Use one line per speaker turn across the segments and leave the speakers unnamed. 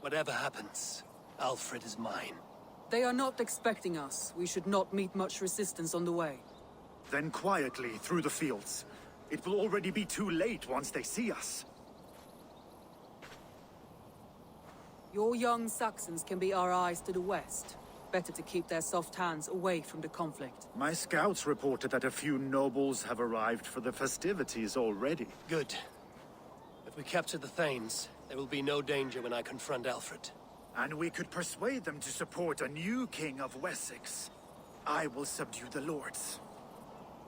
Whatever happens, Alfred is mine.
They are not expecting us. We should not meet much resistance on the way.
Then quietly through the fields. It will already be too late once they see us.
Your young Saxons can be our eyes to the west. Better to keep their soft hands away from the conflict.
My scouts reported that a few nobles have arrived for the festivities already.
Good. If we capture the Thanes, there will be no danger when I confront Alfred.
And we could persuade them to support a new king of Wessex. I will subdue the lords.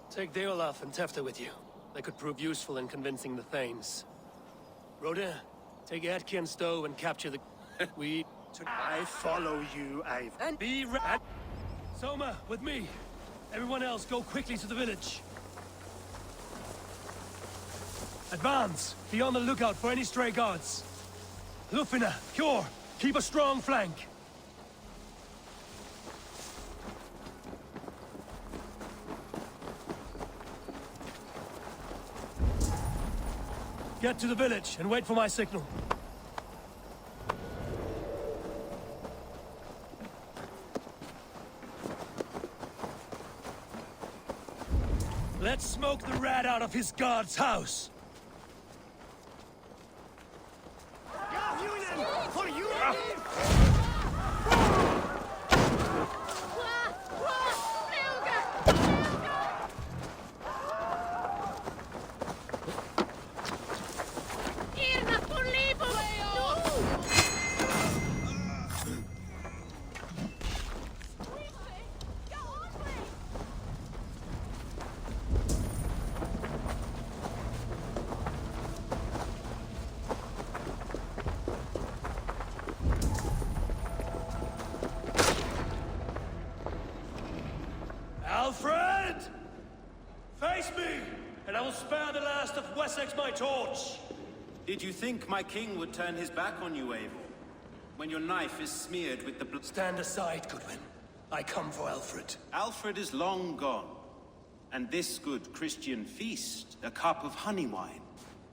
Take Deolaf and Tefta with you. They could prove useful in convincing the Thanes. Rodin, take Atki and Stowe and capture the...
I follow you, Eivor.
And be ready. Soma, with me. Everyone else, go quickly to the village. Advance. Be on the lookout for any stray guards. Lufina, Kjor, keep a strong flank. Get to the village and wait for my signal. Let's smoke the rat out of his guard's house!
For you!
Alfred! Face me, and I will spare the last of Wessex my torch!
Did you think my king would turn his back on you, Eivor? When your knife is smeared with the blood...
Stand aside, Goodwin. I come for Alfred.
Alfred is long gone. And this good Christian feast, a cup of honey wine,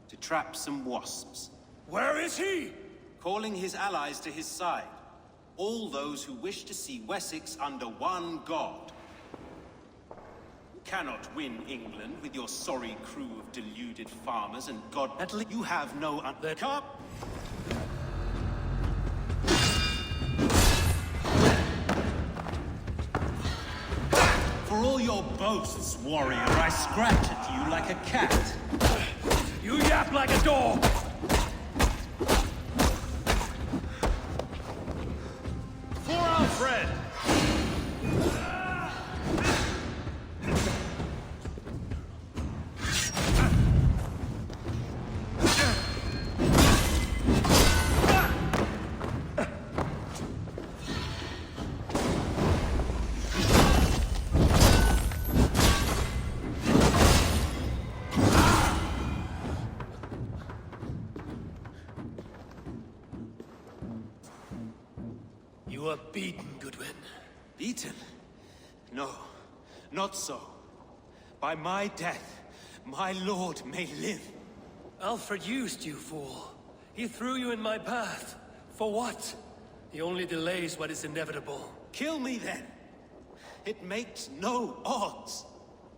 to trap some wasps.
Where is he?
Calling his allies to his side. All those who wish to see Wessex under one god. Cannot win England with your sorry crew of deluded farmers and god... At least you have no cup. For all your boasts, warrior, I scratch at you like a cat.
You yap like a dog!
For Alfred!
You are beaten, Goodwin.
Beaten? No, not so. By my death, my lord may live.
Alfred used you, fool. He threw you in my path. For what? He only delays what is inevitable.
Kill me then. It makes no odds.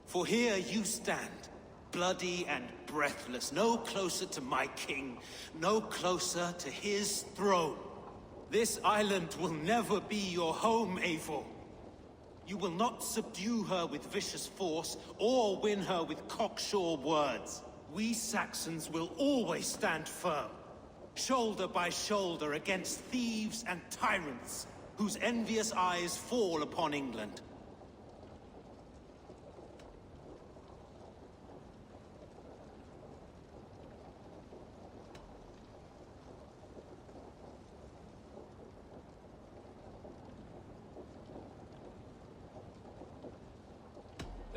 For here you stand, bloody and breathless, no closer to my king, no closer to his throne. This island will never be your home, Eivor. You will not subdue her with vicious force, or win her with cocksure words. We Saxons will always stand firm, shoulder by shoulder against thieves and tyrants, whose envious eyes fall upon England.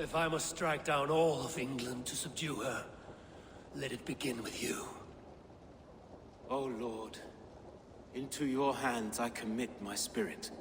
If I must strike down all of England to subdue her, let it begin with you.
O Lord, into your hands I commit my spirit.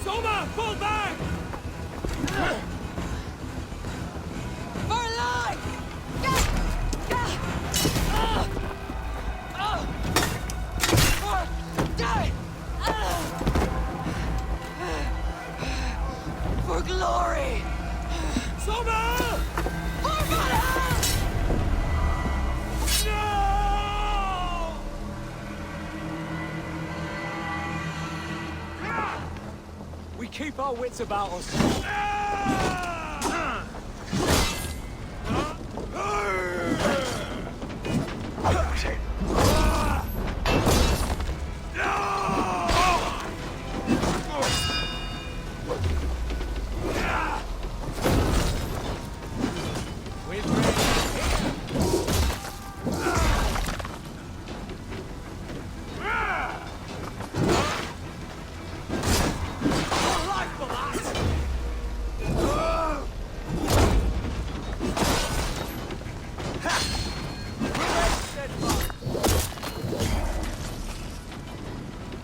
Soma, fall back!
For life! For glory!
Soma!
For Valhalla!
No! We keep our wits about us.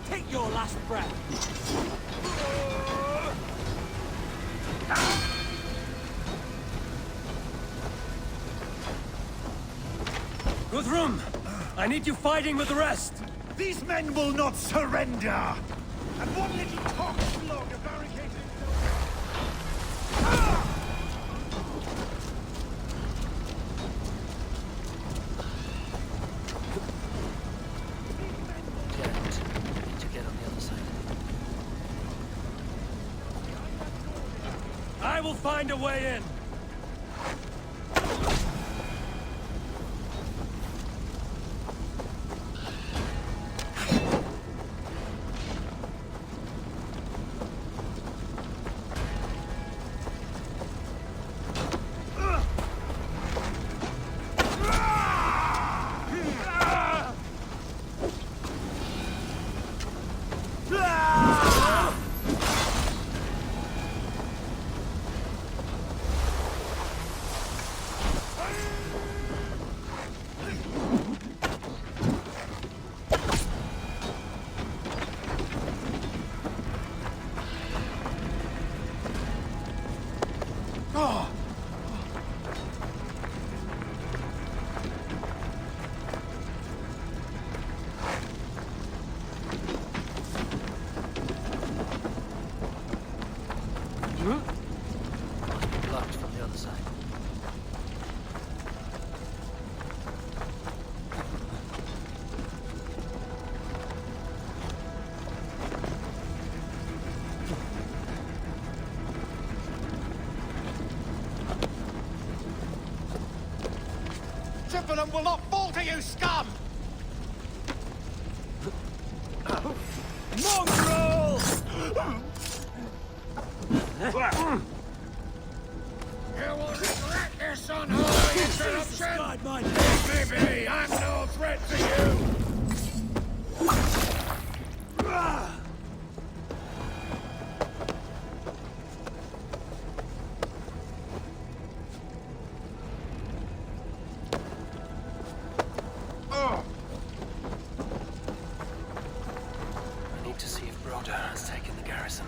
Take your last breath. Guthrum, I need you fighting with the rest.
These men will not surrender! And one little cock longer barricaded
Need to get on the other side. I will find a way in. Blocked from the other side.
Chippenham will not fall to you, scum!
Mongrel!
You will regret this unholy interruption!
God, mine.
Leave me be! I'm no threat to you!
I need to see if Broder has taken the garrison.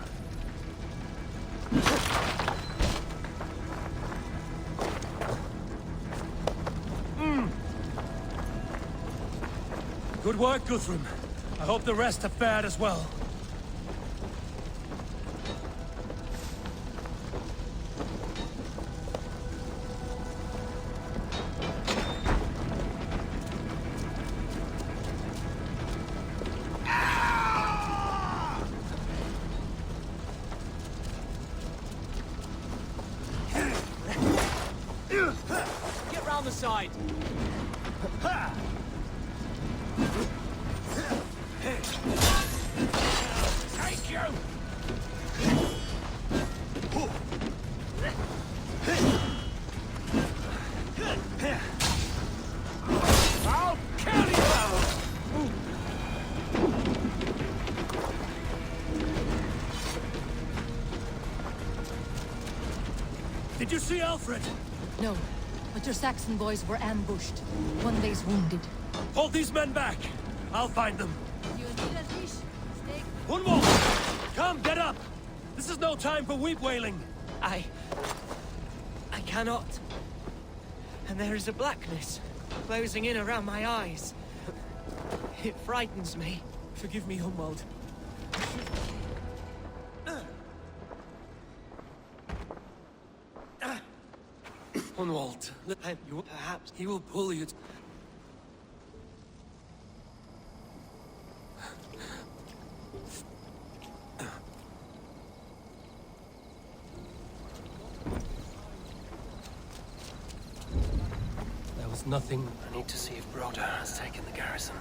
Good work, Guthrum. I hope the rest have fared as well. Get round the side. Take you! I'll kill you! Did you see Alfred?
No, but your Saxon boys were ambushed. One day's wounded.
Hold these men back. I'll find them.
You need a dish. Steak
is no time for weep wailing.
I cannot. And there is a blackness closing in around my eyes. It frightens me.
Forgive me, Humwald. Humwald,
Perhaps.
he will pull you. There was nothing. I need to see if Broder has taken the garrison.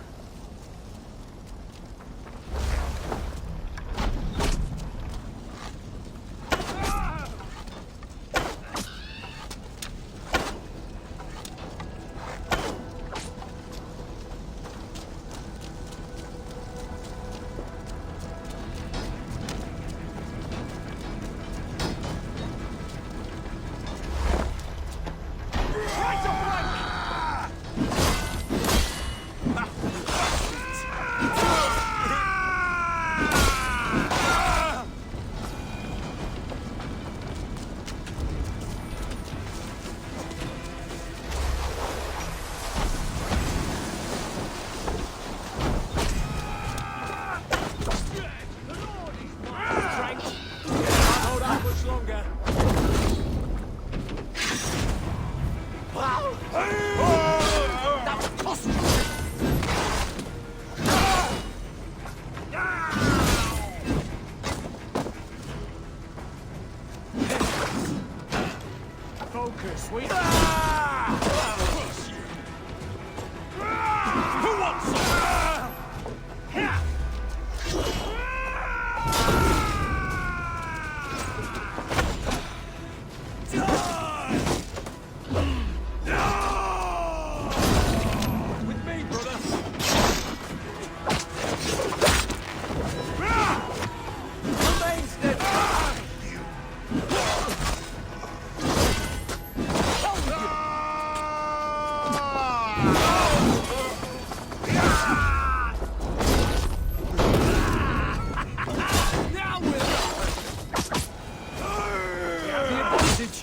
Focus, we...
Who wants some? With me, brother. Remain steadfast. Now we're we have the advantage.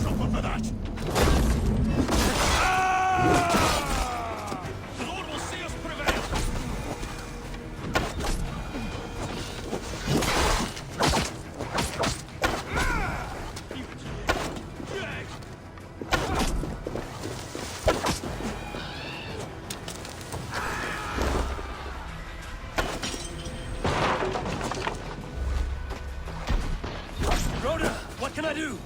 Someone for that. The Lord will see us prevail. Rhoda, what can I do?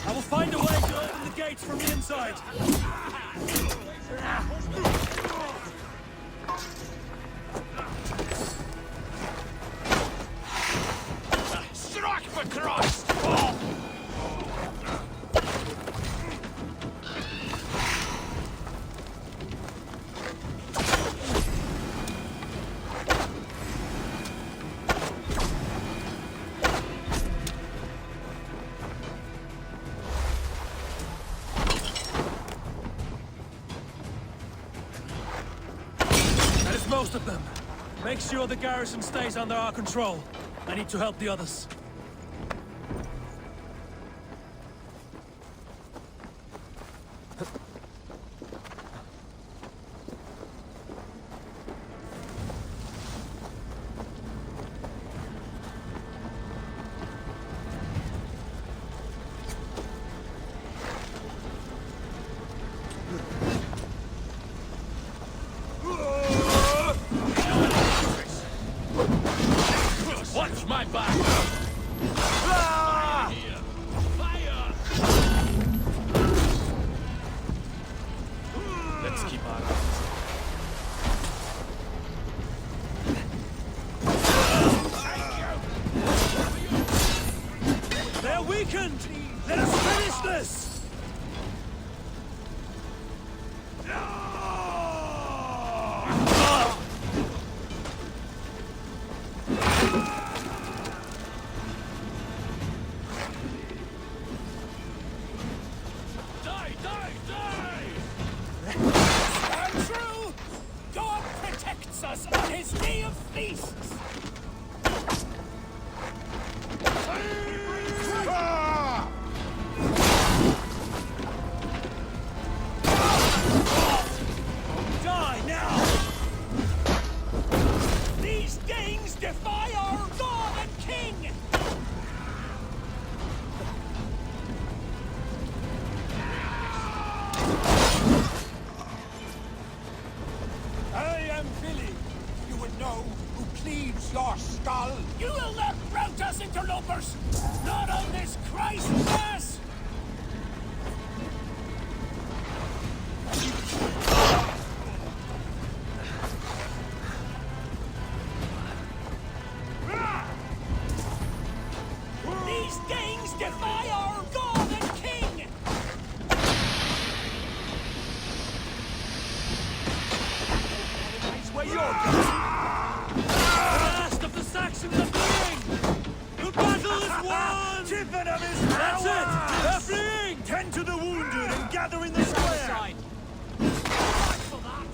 I will find a way to open the gates from the inside. Strike for Christ! That is most of them. Make sure the garrison stays under our control. I need to help the others. Watch my back! Fire! Let's keep our eyes. They're weakened! Let us finish this! His day of feasts! Die now! These Danes defy our god and king!
I am Billy. You would know who cleaves your skull.
You will not rout us, interlopers! Not on this Christ mass! These Danes defy our god and king! Where you're going? The last of the Saxons are fleeing! The battle is won!
Chippenham is
That's it!
ours!
They're fleeing!
Tend to the wounded and gather in the square!
Side. Fight for that!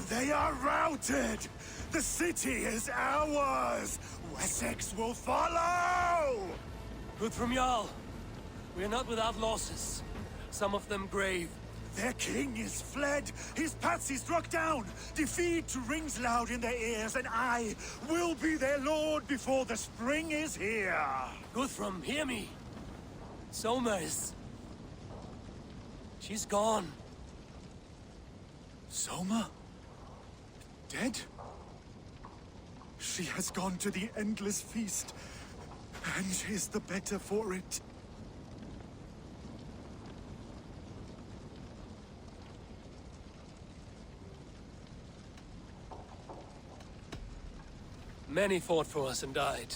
They are routed! The city is ours! Wessex will follow!
Guthrum Jarl, we are not without losses. Some of them grave.
Their king is fled! His patsy struck down! Defeat rings loud in their ears, and I will be their lord before the spring is here!
Guthrum, hear me. Soma is... she's gone.
Soma? Dead? She has gone to the endless feast, and is the better for it.
Many fought for us and died.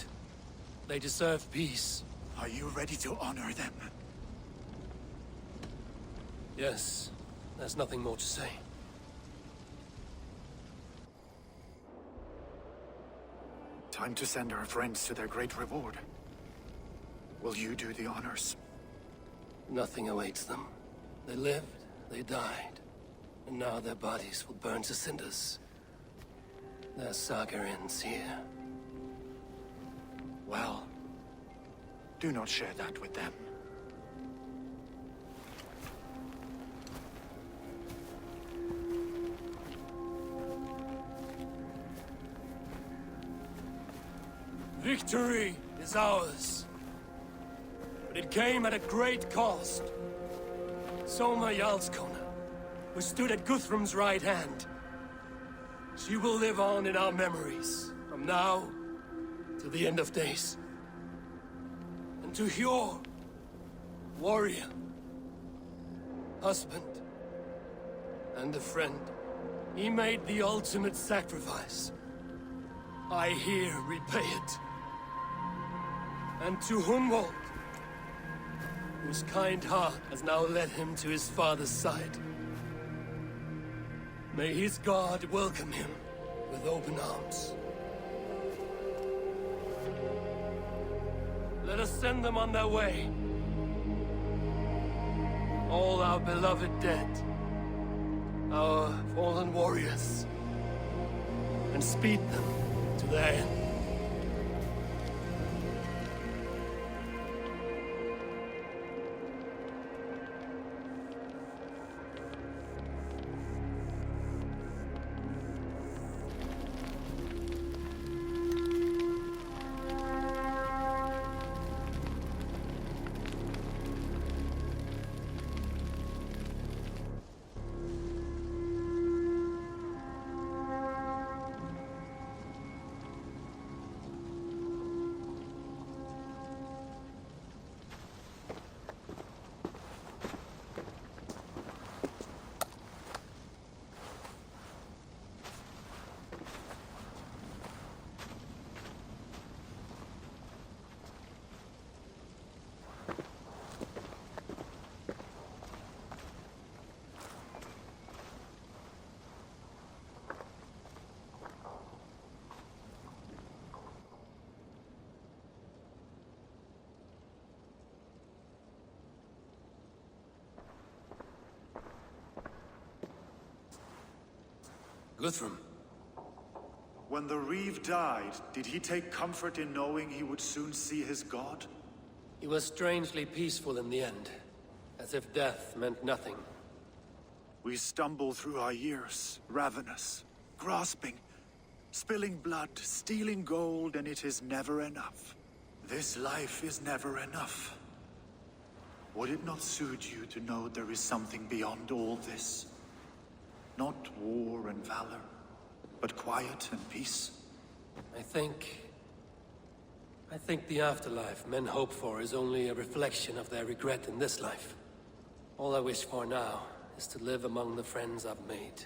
They deserve peace.
Are you ready to honor them?
Yes, there's nothing more to say.
Time to send our friends to their great reward. Will you do the honors?
Nothing awaits them. They lived, they died, and now their bodies will burn to cinders. Their saga ends here.
Well, do not share that with them.
Victory is ours. But it came at a great cost. Soma Jarlskona, who stood at Guthrum's right hand. She will live on in our memories, from now to the end of days. And to Hjor, warrior, husband, and a friend, he made the ultimate sacrifice. I here repay it. And to Hunwald, whose kind heart has now led him to his father's side. May his God welcome him with open arms. Let us send them on their way. All our beloved dead, our fallen warriors, and speed them to their end. Guthrum.
When the Reeve died, did he take comfort in knowing he would soon see his god?
He was strangely peaceful in the end, as if death meant nothing.
We stumble through our years, ravenous, grasping, spilling blood, stealing gold, and it is never enough. This life is never enough. Would it not suit you to know there is something beyond all this? Not war and valor, but quiet and peace?
I think the afterlife men hope for is only a reflection of their regret in this life. All I wish for now is to live among the friends I've made.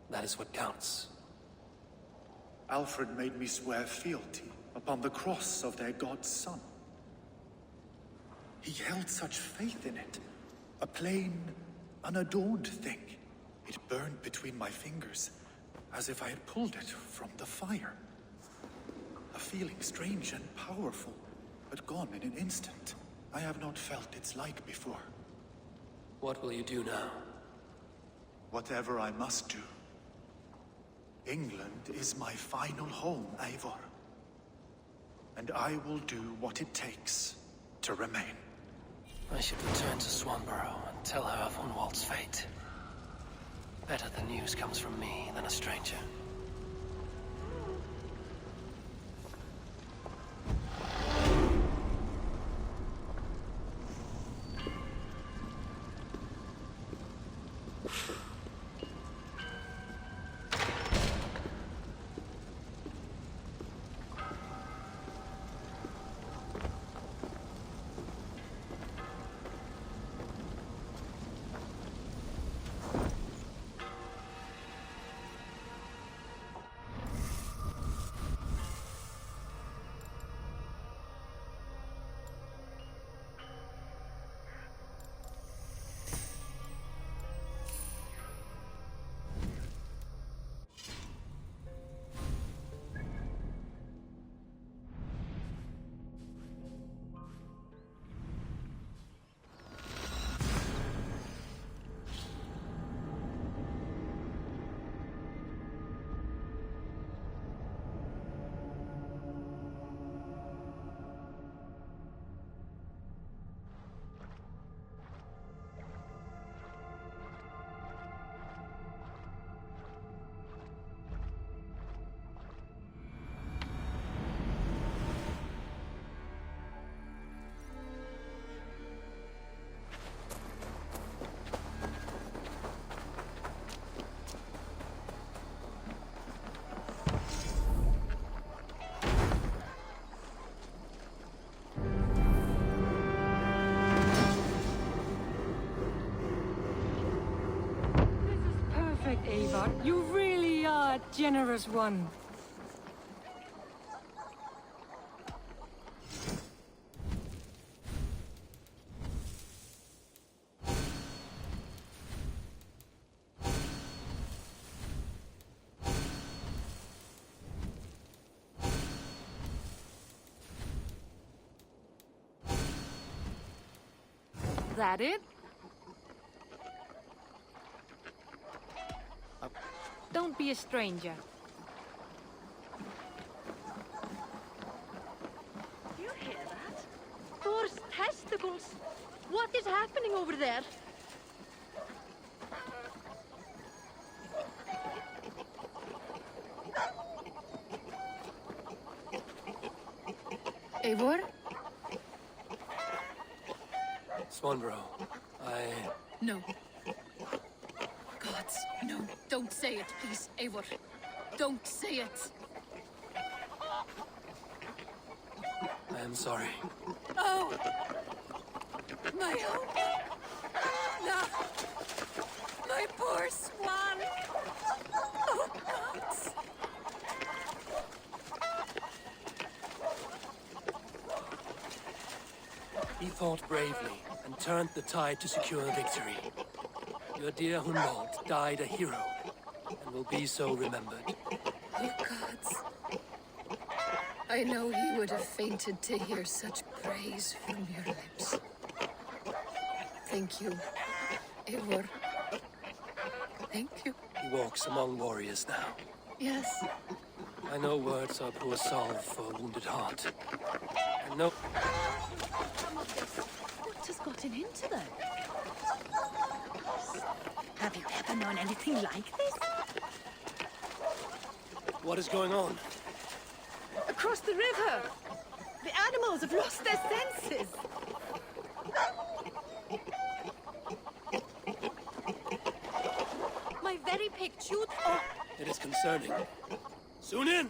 That is what counts.
Alfred made me swear fealty upon the cross of their god's son. He held such faith in it. A plain, unadorned thing. It burned between my fingers, as if I had pulled it from the fire. A feeling strange and powerful, but gone in an instant. I have not felt its like before.
What will you do now?
Whatever I must do. England is my final home, Eivor. And I will do what it takes to remain.
I should return to Swanborough and tell her of Hunwald's fate. Better the news comes from me than a stranger.
Eivor, you really are a generous one. That it? Don't be a stranger.
You hear that? Thor's testicles! What is happening over there?
Eivor?
Swanborough,
No. Gods, no. Don't say it, please, Eivor. Don't say it.
I am sorry.
Oh! My hope! No! My poor swan! Oh, gods!
He fought bravely and turned the tide to secure victory. Your dear Hunwald died a hero, and will be so remembered.
Oh, gods. I know he would have fainted to hear such praise from your lips. Thank you, Eivor. Thank you.
He walks among warriors now.
Yes.
I know words are poor salve for a wounded heart. I know...
What has gotten into them? Have you ever known anything like this?
What is going on?
Across the river! The animals have lost their senses! My very pick shoot. Oh,
It is concerning. Soon in!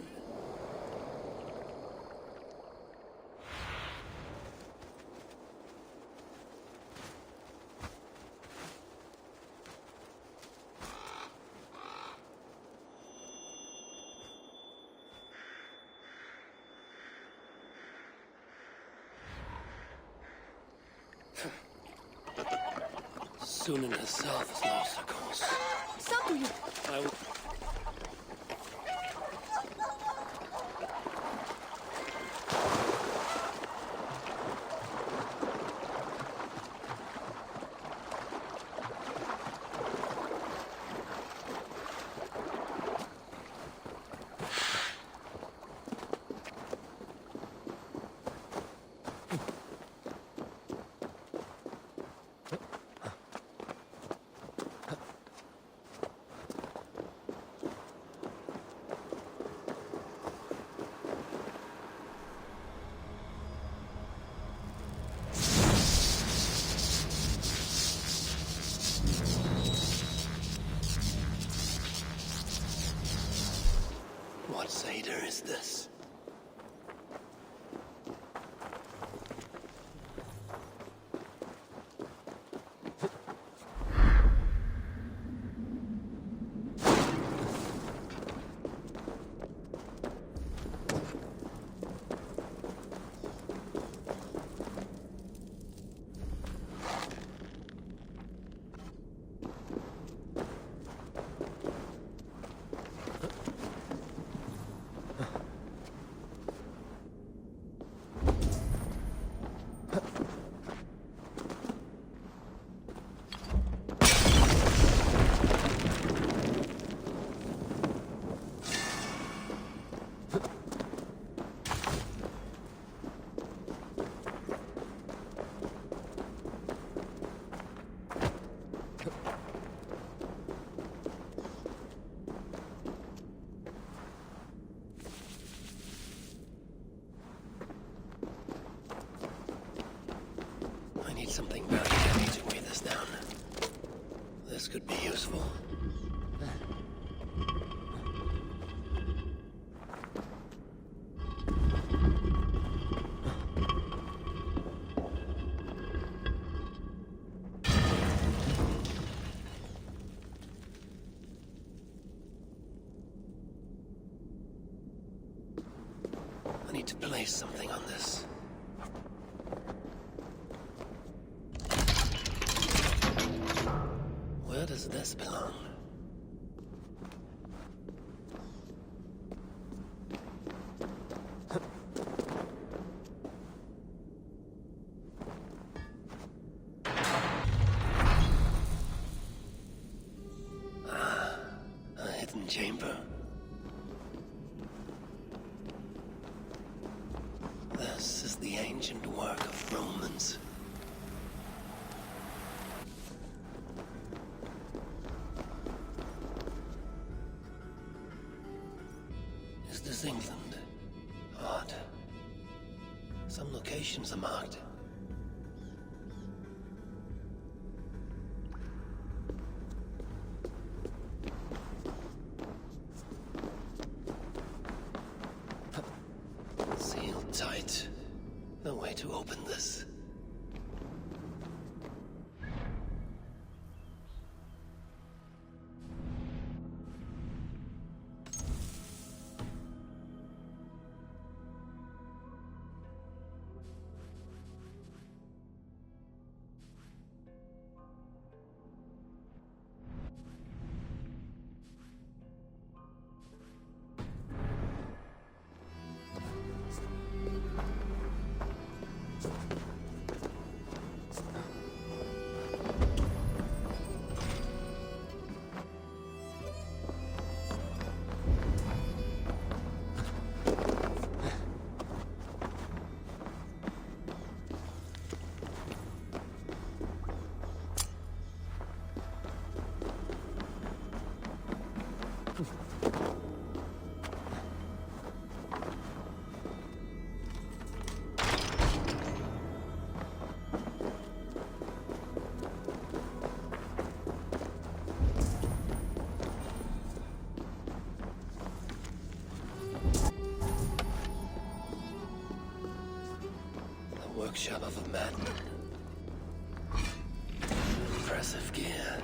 Sunan herself has lost her course.
Samuel!
I will... What Seder is this? I need something very heavy to weigh this down. This could be useful. I need to place something on this. Where does this belong? A hidden chamber. This is the ancient work of Romans. Is this England? Odd. Some locations are marked. Sealed tight. No way to open this. shell of a man. Impressive gear.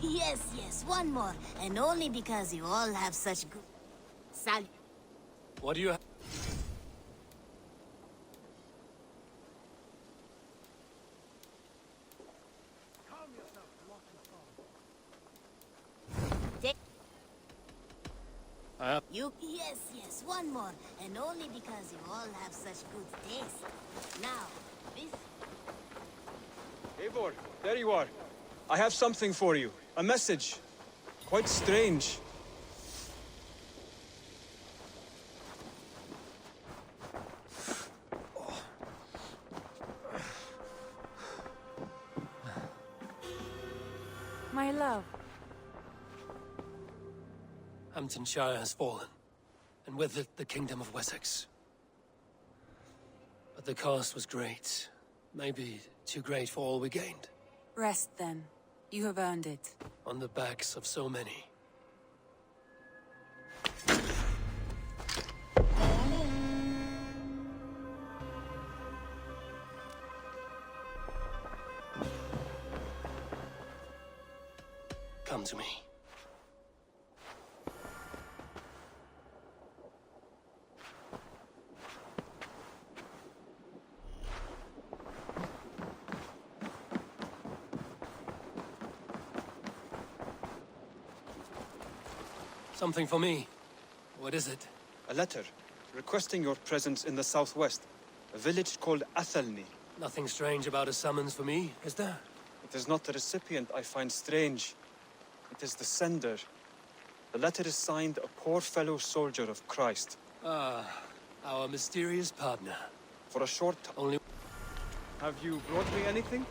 Yes, yes, one more. And only because you all have such good...
What do you have?
Yes, yes, one more. And only because you all have such good taste. Now, this...
Eivor, there you are. I have something for you. A message. Quite strange.
My love.
Hamptonshire has fallen, and with it the Kingdom of Wessex. But the cost was great. Maybe too great for all we gained.
Rest then. You have earned it.
On the backs of so many. Come to me. Something for me. What is it?
A letter requesting your presence in the southwest. A village called Athelney.
Nothing strange about a summons for me, is there?
It is not the recipient I find strange. It is the sender. The letter is signed a poor fellow soldier of Christ.
Ah, our mysterious partner.
For a short time.
Only...
Have you brought me anything?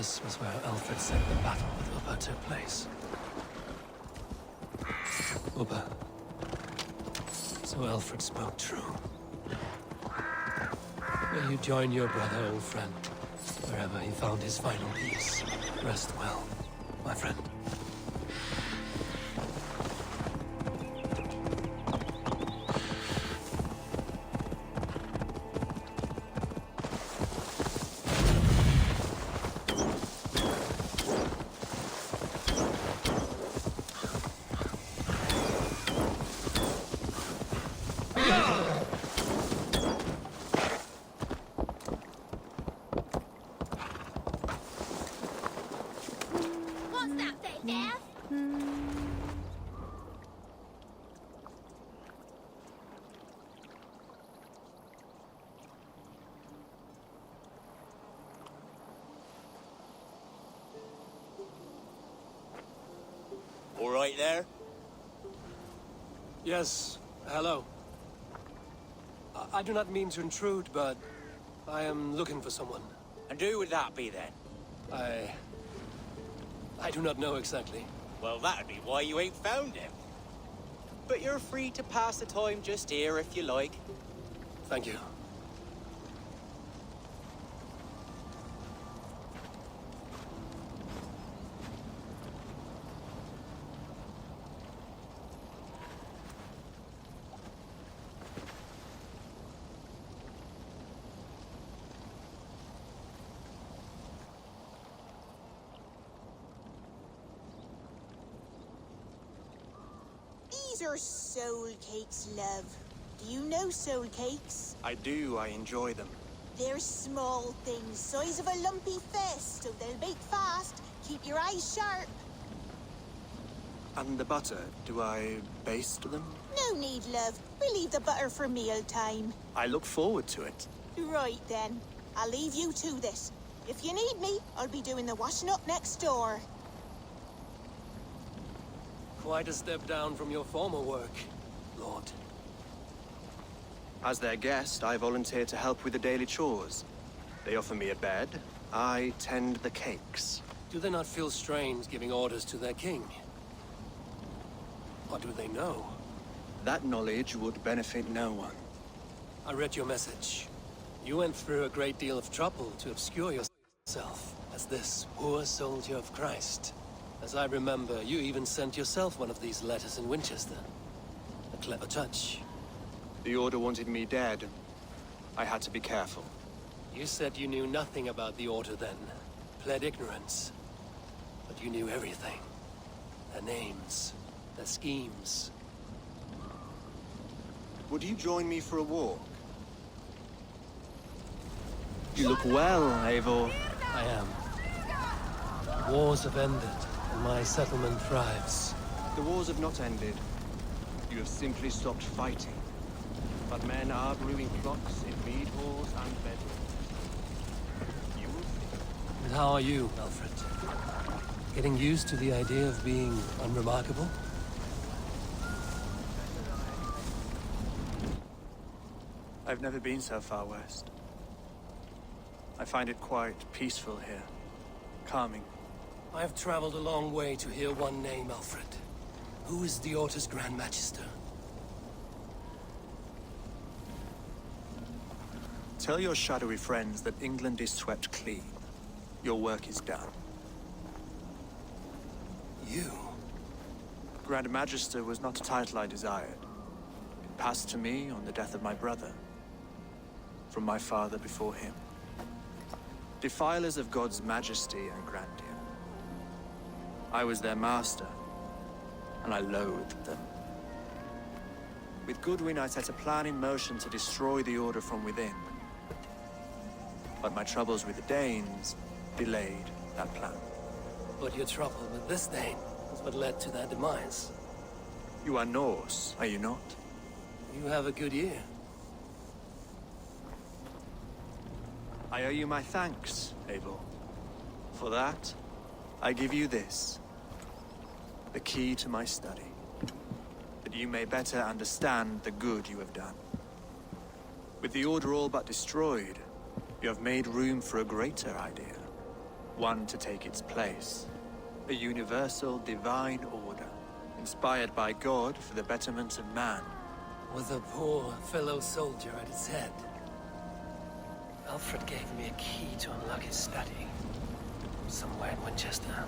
This was where Alfred said the battle with Ubba took place. Ubba. So Alfred spoke true. May you join your brother, old friend, wherever he found his final peace. Rest well, my friend.
What's that thing, Death?
All right there?
Yes, hello. I do not mean to intrude, but I am looking for someone.
And who would that be then?
I do not know exactly.
Well, that'd be why you ain't found him. But you're free to pass the time just here if you like.
Thank you.
These are soul cakes, love. Do you know soul cakes?
I do, I enjoy them.
They're small things, size of a lumpy fist, so they'll bake fast. Keep your eyes sharp.
And the butter, do I baste them?
No need, love. We leave the butter for meal time.
I look forward to it.
Right then. I'll leave you to this. If you need me, I'll be doing the washing up next door.
Quite a step down from your former work, Lord.
As their guest, I volunteered to help with the daily chores. They offer me a bed. I tend the cakes.
Do they not feel strange giving orders to their king? Or do they know?
That knowledge would benefit no one.
I read your message. You went through a great deal of trouble to obscure yourself as this poor soldier of Christ. As I remember, you even sent yourself one of these letters in Winchester. A clever touch.
The Order wanted me dead. I had to be careful.
You said you knew nothing about the Order then. Pled ignorance. But you knew everything. Their names, their schemes.
Would you join me for a walk? You look well, Eivor.
I am. Wars have ended, and my settlement thrives.
The wars have not ended. You have simply stopped fighting. But men are brewing plots in mead halls and bedrooms. You will see.
And how are you, Alfred? Getting used to the idea of being unremarkable?
I've never been so far west. I find it quite peaceful here. Calming.
I have traveled a long way to hear one name, Alfred. Who is the Order's Grand Magister?
Tell your shadowy friends that England is swept clean. Your work is done.
You?
Grand Magister was not a title I desired. It passed to me on the death of my brother. From my father before him. Defilers of God's majesty and grandeur. I was their master, and I loathed them. With Goodwin, I set a plan in motion to destroy the Order from within. But my troubles with the Danes delayed that plan.
But your trouble with this Dane was what led to their demise.
You are Norse, are you not?
You have a good ear.
I owe you my thanks, Eivor. For that, I give you this. The key to my study. That you may better understand the good you have done. With the Order all but destroyed, you have made room for a greater idea. one to take its place. A universal divine order, inspired by God for the betterment of man.
With a poor fellow soldier at its head. Alfred gave me a key to unlock his study. Somewhere in Winchester.